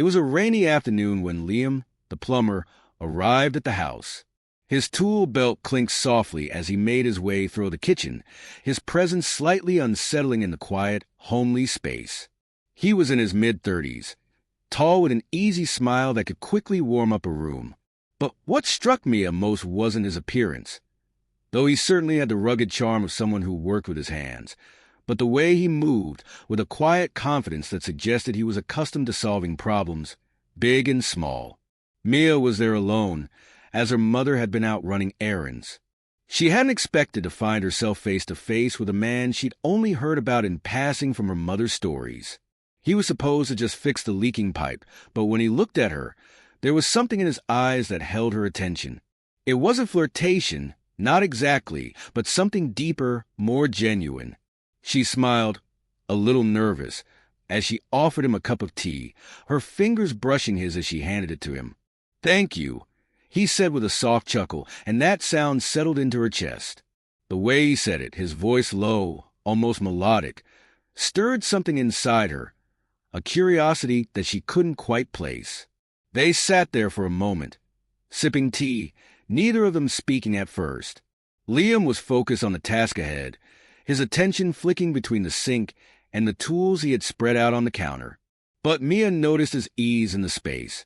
It was a rainy afternoon when Liam, the plumber, arrived at the house. His tool belt clinked softly as he made his way through the kitchen, his presence slightly unsettling in the quiet, homely space. He was in his mid-30s, tall with an easy smile that could quickly warm up a room. But what struck Mia most wasn't his appearance, though he certainly had the rugged charm of someone who worked with his hands, but the way he moved, with a quiet confidence that suggested he was accustomed to solving problems, big and small. Mia was there alone, as her mother had been out running errands. She hadn't expected to find herself face to face with a man she'd only heard about in passing from her mother's stories. He was supposed to just fix the leaking pipe, but when he looked at her, there was something in his eyes that held her attention. It wasn't flirtation, not exactly, but something deeper, more genuine. She smiled, a little nervous, as she offered him a cup of tea, her fingers brushing his as she handed it to him. "Thank you," he said with a soft chuckle, and that sound settled into her chest. The way he said it, his voice low, almost melodic, stirred something inside her, a curiosity that she couldn't quite place. They sat there for a moment, sipping tea, neither of them speaking at first. Liam was focused on the task ahead, his attention flicking between the sink and the tools he had spread out on the counter. But Mia noticed his ease in the space,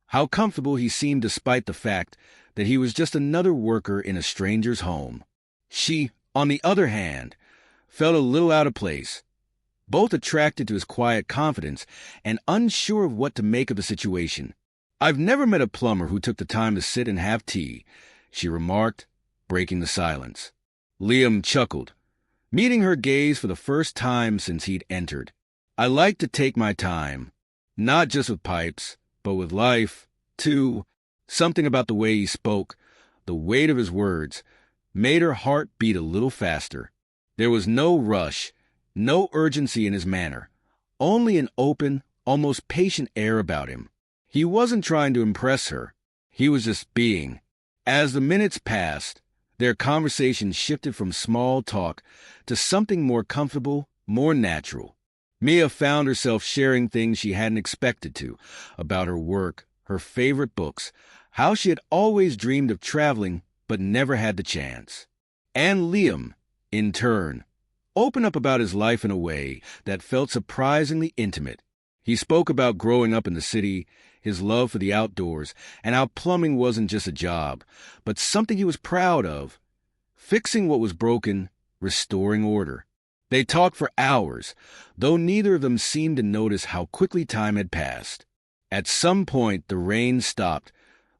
how comfortable he seemed despite the fact that he was just another worker in a stranger's home. She, on the other hand, felt a little out of place, both attracted to his quiet confidence and unsure of what to make of the situation. "I've never met a plumber who took the time to sit and have tea," she remarked, breaking the silence. Liam chuckled, meeting her gaze for the first time since he'd entered. "I like to take my time, not just with pipes, but with life, too." Something about the way he spoke, the weight of his words, made her heart beat a little faster. There was no rush, no urgency in his manner, only an open, almost patient air about him. He wasn't trying to impress her. He was just being. As the minutes passed, their conversation shifted from small talk to something more comfortable, more natural. Mia found herself sharing things she hadn't expected to, about her work, her favorite books, how she had always dreamed of traveling but never had the chance. And Liam, in turn, opened up about his life in a way that felt surprisingly intimate. He spoke about growing up in the city, his love for the outdoors, and how plumbing wasn't just a job, but something he was proud of, fixing what was broken, restoring order. They talked for hours, though neither of them seemed to notice how quickly time had passed. At some point, the rain stopped,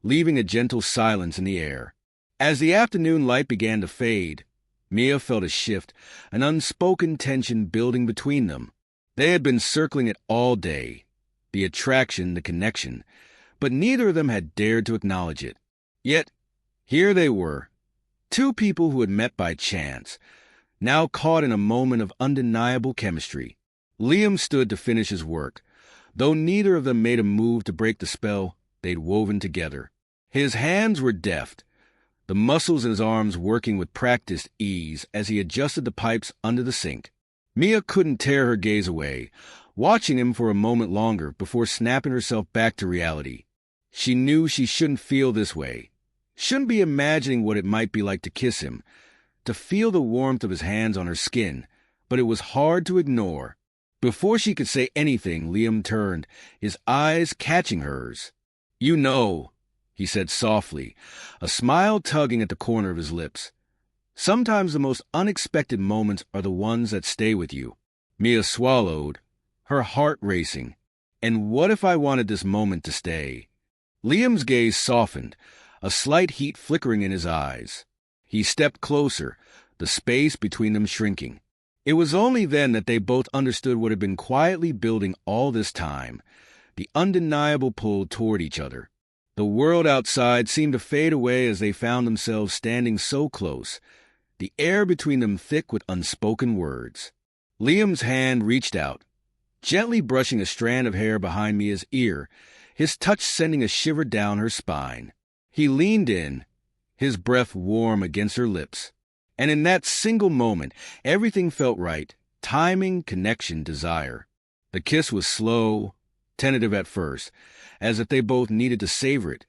leaving a gentle silence in the air. As the afternoon light began to fade, Mia felt a shift, an unspoken tension building between them. They had been circling it all day, the attraction, the connection, but neither of them had dared to acknowledge it. Yet, here they were, two people who had met by chance, now caught in a moment of undeniable chemistry. Liam stood to finish his work, though neither of them made a move to break the spell they'd woven together. His hands were deft, the muscles in his arms working with practiced ease as he adjusted the pipes under the sink. Mia couldn't tear her gaze away, watching him for a moment longer before snapping herself back to reality. She knew she shouldn't feel this way, shouldn't be imagining what it might be like to kiss him, to feel the warmth of his hands on her skin, but it was hard to ignore. Before she could say anything, Liam turned, his eyes catching hers. "You know," he said softly, a smile tugging at the corner of his lips. "Sometimes the most unexpected moments are the ones that stay with you." Mia swallowed, her heart racing. "And what if I wanted this moment to stay?" Liam's gaze softened, a slight heat flickering in his eyes. He stepped closer, the space between them shrinking. It was only then that they both understood what had been quietly building all this time, the undeniable pull toward each other. The world outside seemed to fade away as they found themselves standing so close, the air between them thick with unspoken words. Liam's hand reached out, gently brushing a strand of hair behind Mia's ear, his touch sending a shiver down her spine. He leaned in, his breath warm against her lips. And in that single moment, everything felt right, timing, connection, desire. The kiss was slow, tentative at first, as if they both needed to savor it,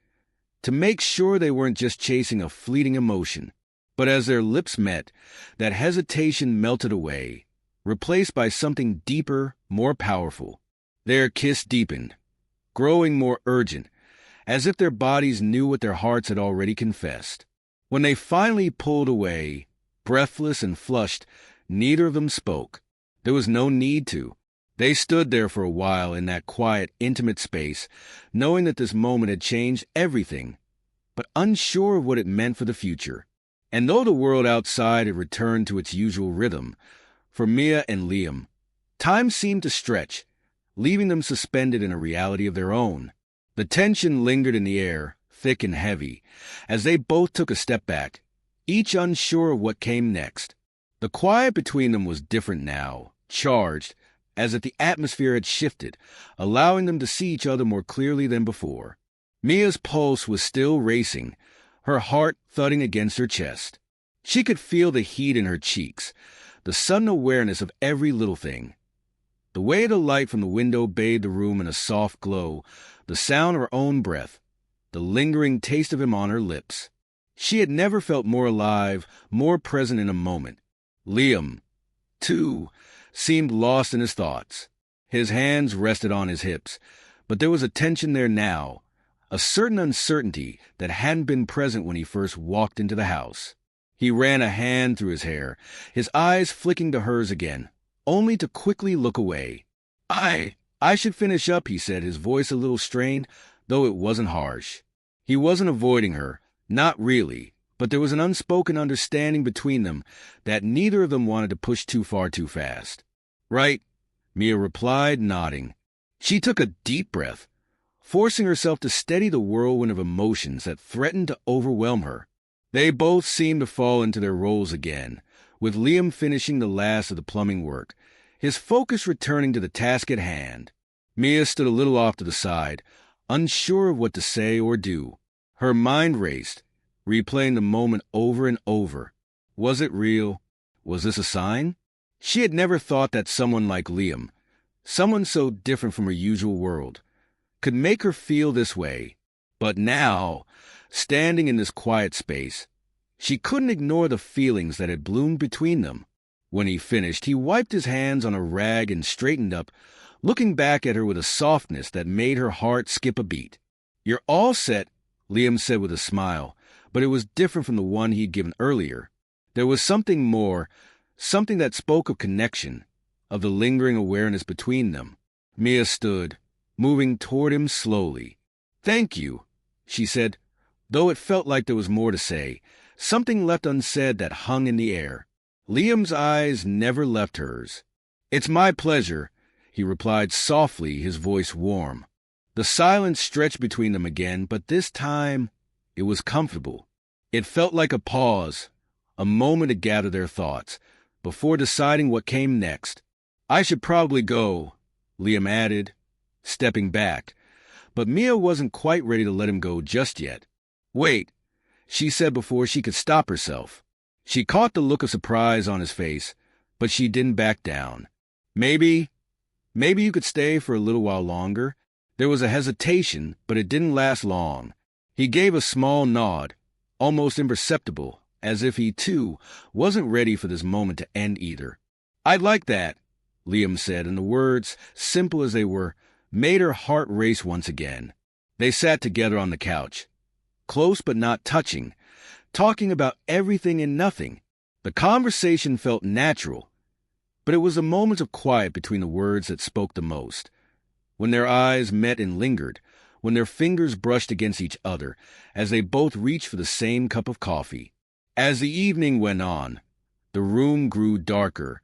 to make sure they weren't just chasing a fleeting emotion. But as their lips met, that hesitation melted away, replaced by something deeper, more powerful. Their kiss deepened, growing more urgent, as if their bodies knew what their hearts had already confessed. When they finally pulled away, breathless and flushed, neither of them spoke. There was no need to. They stood there for a while in that quiet, intimate space, knowing that this moment had changed everything, but unsure of what it meant for the future. And though the world outside had returned to its usual rhythm, for Mia and Liam, time seemed to stretch, leaving them suspended in a reality of their own. The tension lingered in the air, thick and heavy, as they both took a step back, each unsure of what came next. The quiet between them was different now, charged, as if the atmosphere had shifted, allowing them to see each other more clearly than before. Mia's pulse was still racing, her heart thudding against her chest. She could feel the heat in her cheeks, the sudden awareness of every little thing. The way the light from the window bathed the room in a soft glow, the sound of her own breath, the lingering taste of him on her lips. She had never felt more alive, more present in a moment. Liam, too, seemed lost in his thoughts. His hands rested on his hips, but there was a tension there now, a certain uncertainty that hadn't been present when he first walked into the house. He ran a hand through his hair, his eyes flicking to hers again, only to quickly look away. I should finish up, he said, his voice a little strained, though it wasn't harsh. He wasn't avoiding her, not really, but there was an unspoken understanding between them that neither of them wanted to push too far too fast. Right, Mia replied, nodding. She took a deep breath, forcing herself to steady the whirlwind of emotions that threatened to overwhelm her. They both seemed to fall into their roles again, with Liam finishing the last of the plumbing work, his focus returning to the task at hand. Mia stood a little off to the side, unsure of what to say or do. Her mind raced, replaying the moment over and over. Was it real? Was this a sign? She had never thought that someone like Liam, someone so different from her usual world, could make her feel this way. But now, standing in this quiet space, she couldn't ignore the feelings that had bloomed between them. When he finished, he wiped his hands on a rag and straightened up, looking back at her with a softness that made her heart skip a beat. "You're all set," Liam said with a smile, but it was different from the one he'd given earlier. There was something more, something that spoke of connection, of the lingering awareness between them. Mia stood, moving toward him slowly. "Thank you," she said, though it felt like there was more to say, something left unsaid that hung in the air. Liam's eyes never left hers. "It's my pleasure," he replied softly, his voice warm. The silence stretched between them again, but this time it was comfortable. It felt like a pause, a moment to gather their thoughts, before deciding what came next. "I should probably go," Liam added, stepping back, but Mia wasn't quite ready to let him go just yet. "Wait," she said before she could stop herself. She caught the look of surprise on his face, but she didn't back down. Maybe you could stay for a little while longer." There was a hesitation, but it didn't last long. He gave a small nod, almost imperceptible, as if he, too, wasn't ready for this moment to end either. "I'd like that," Liam said, and the words, simple as they were, made her heart race once again. They sat together on the couch, close but not touching, talking about everything and nothing. The conversation felt natural, but it was the moments of quiet between the words that spoke the most. When their eyes met and lingered, when their fingers brushed against each other, as they both reached for the same cup of coffee. As the evening went on, the room grew darker,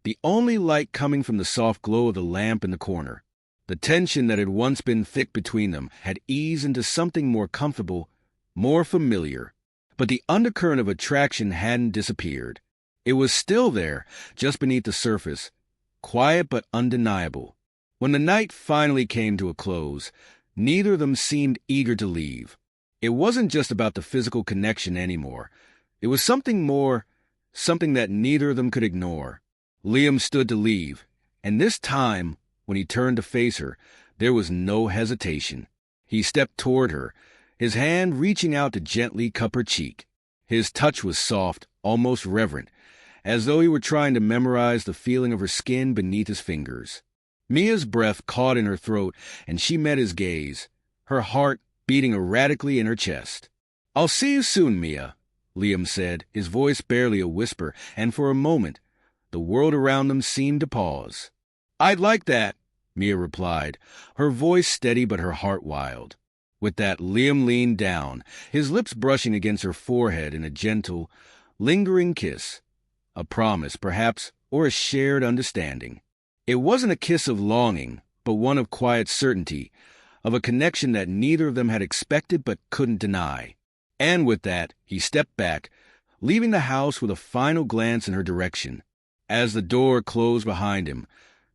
the only light coming from the soft glow of the lamp in the corner. The tension that had once been thick between them had eased into something more comfortable, more familiar. But the undercurrent of attraction hadn't disappeared. It was still there, just beneath the surface, quiet but undeniable. When the night finally came to a close, neither of them seemed eager to leave. It wasn't just about the physical connection anymore. It was something more, something that neither of them could ignore. Liam stood to leave, and this time, when he turned to face her, There was no hesitation. He stepped toward her, his hand reaching out to gently cup her cheek. His touch was soft, almost reverent, as though he were trying to memorize the feeling of her skin beneath his fingers. Mia's breath caught in her throat, and she met his gaze, her heart beating erratically in her chest. "I'll see you soon, Mia," Liam said, his voice barely a whisper, and for a moment, the world around them seemed to pause. "I'd like that," Mia replied, her voice steady but her heart wild. With that, Liam leaned down, his lips brushing against her forehead in a gentle, lingering kiss. A promise, perhaps, or a shared understanding. It wasn't a kiss of longing, but one of quiet certainty, of a connection that neither of them had expected but couldn't deny. And with that, he stepped back, leaving the house with a final glance in her direction. As the door closed behind him,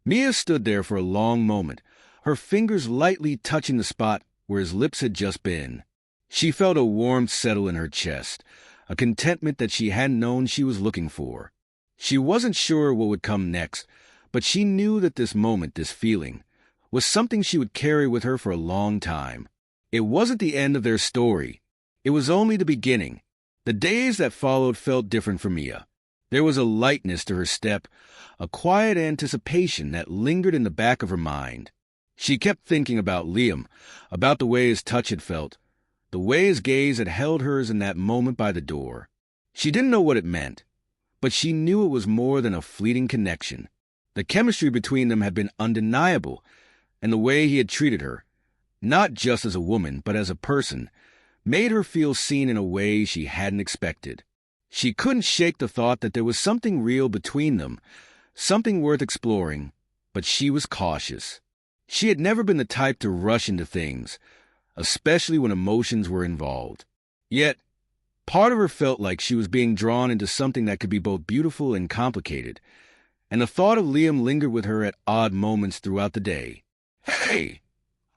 Mia stood there for a long moment, her fingers lightly touching the spot where his lips had just been. She felt a warmth settle in her chest, a contentment that she hadn't known she was looking for. She wasn't sure what would come next, but she knew that this moment, this feeling, was something she would carry with her for a long time. It wasn't the end of their story. It was only the beginning. The days that followed felt different for Mia. There was a lightness to her step, a quiet anticipation that lingered in the back of her mind. She kept thinking about Liam, about the way his touch had felt, the way his gaze had held hers in that moment by the door. She didn't know what it meant, but she knew it was more than a fleeting connection. The chemistry between them had been undeniable, and the way he had treated her, not just as a woman, but as a person, made her feel seen in a way she hadn't expected. She couldn't shake the thought that there was something real between them, something worth exploring, but she was cautious. She had never been the type to rush into things, especially when emotions were involved. Yet, part of her felt like she was being drawn into something that could be both beautiful and complicated, and the thought of Liam lingered with her at odd moments throughout the day. "Hey,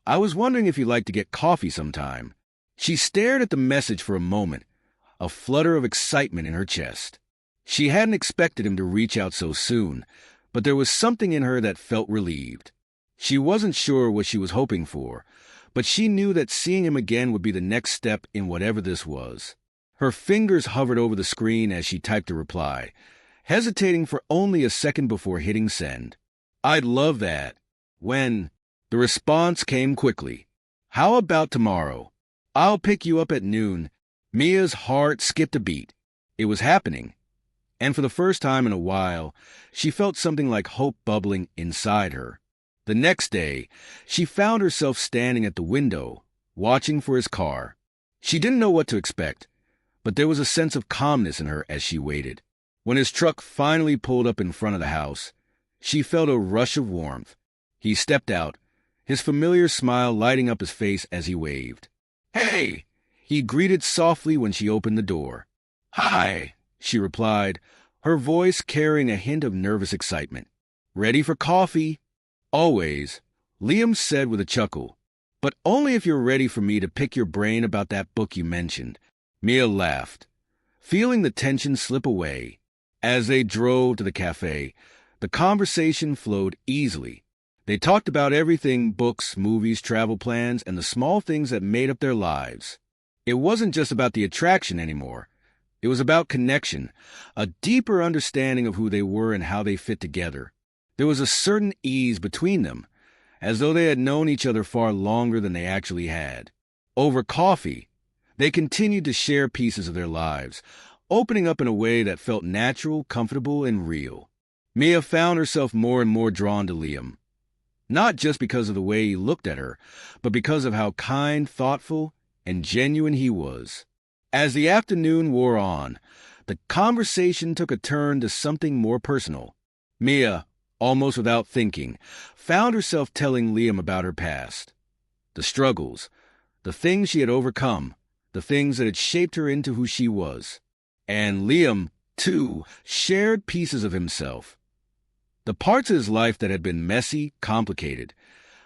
I was wondering if you'd like to get coffee sometime." She stared at the message for a moment, a flutter of excitement in her chest. She hadn't expected him to reach out so soon, but there was something in her that felt relieved. She wasn't sure what she was hoping for, but she knew that seeing him again would be the next step in whatever this was. Her fingers hovered over the screen as she typed a reply, hesitating for only a second before hitting send. "I'd love that." When the response came quickly. "How about tomorrow? I'll pick you up at noon." Mia's heart skipped a beat. It was happening. And for the first time in a while, she felt something like hope bubbling inside her. The next day, she found herself standing at the window, watching for his car. She didn't know what to expect, but there was a sense of calmness in her as she waited. When his truck finally pulled up in front of the house, she felt a rush of warmth. He stepped out, his familiar smile lighting up his face as he waved. "Hey!" he greeted softly when she opened the door. "Hi," she replied, her voice carrying a hint of nervous excitement. "Ready for coffee?" "Always," Liam said with a chuckle. "But only if you're ready for me to pick your brain about that book you mentioned." Mia laughed, feeling the tension slip away. As they drove to the cafe, the conversation flowed easily. They talked about everything: books, movies, travel plans, and the small things that made up their lives. It wasn't just about the attraction anymore. It was about connection, a deeper understanding of who they were and how they fit together. There was a certain ease between them, as though they had known each other far longer than they actually had. Over coffee, they continued to share pieces of their lives, opening up in a way that felt natural, comfortable, and real. Mia found herself more and more drawn to Liam, not just because of the way he looked at her, but because of how kind, thoughtful, and genuine he was. As the afternoon wore on, the conversation took a turn to something more personal. Mia, almost without thinking, found herself telling Liam about her past. The struggles, the things she had overcome, the things that had shaped her into who she was. And Liam, too, shared pieces of himself. The parts of his life that had been messy, complicated,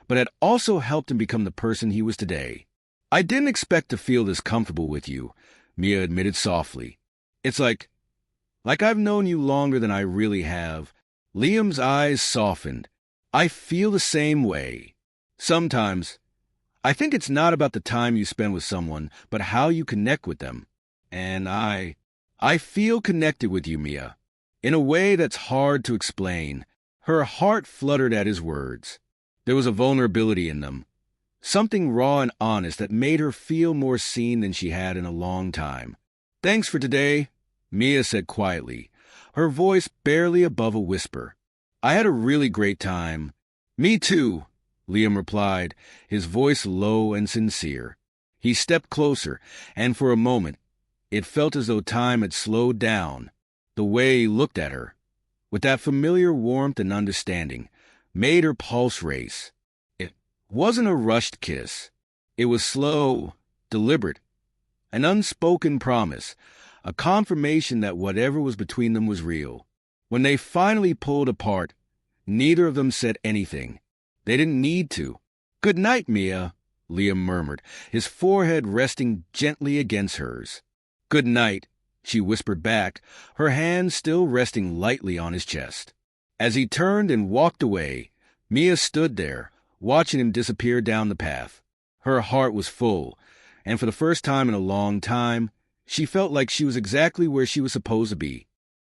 but had also helped him become the person he was today. "I didn't expect to feel this comfortable with you," Mia admitted softly. "It's like I've known you longer than I really have." Liam's eyes softened. "I feel the same way." Sometimes, I think it's not about the time you spend with someone, but how you connect with them. And I feel connected with you, Mia, in a way that's hard to explain. Her heart fluttered at his words. There was a vulnerability in them, something raw and honest that made her feel more seen than she had in a long time. Thanks for today, Mia said quietly, her voice barely above a whisper. I had a really great time. Me too, Liam replied, his voice low and sincere. He stepped closer, and for a moment, it felt as though time had slowed down. The way he looked at her, with that familiar warmth and understanding, made her pulse race. It wasn't a rushed kiss. It was slow, deliberate, an unspoken promise, a confirmation that whatever was between them was real. When they finally pulled apart, neither of them said anything. They didn't need to. Good night, Mia, Liam murmured, his forehead resting gently against hers. Good night, she whispered back, her hand still resting lightly on his chest. As he turned and walked away, Mia stood there, watching him disappear down the path. Her heart was full, and for the first time in a long time, she felt like she was exactly where she was supposed to be,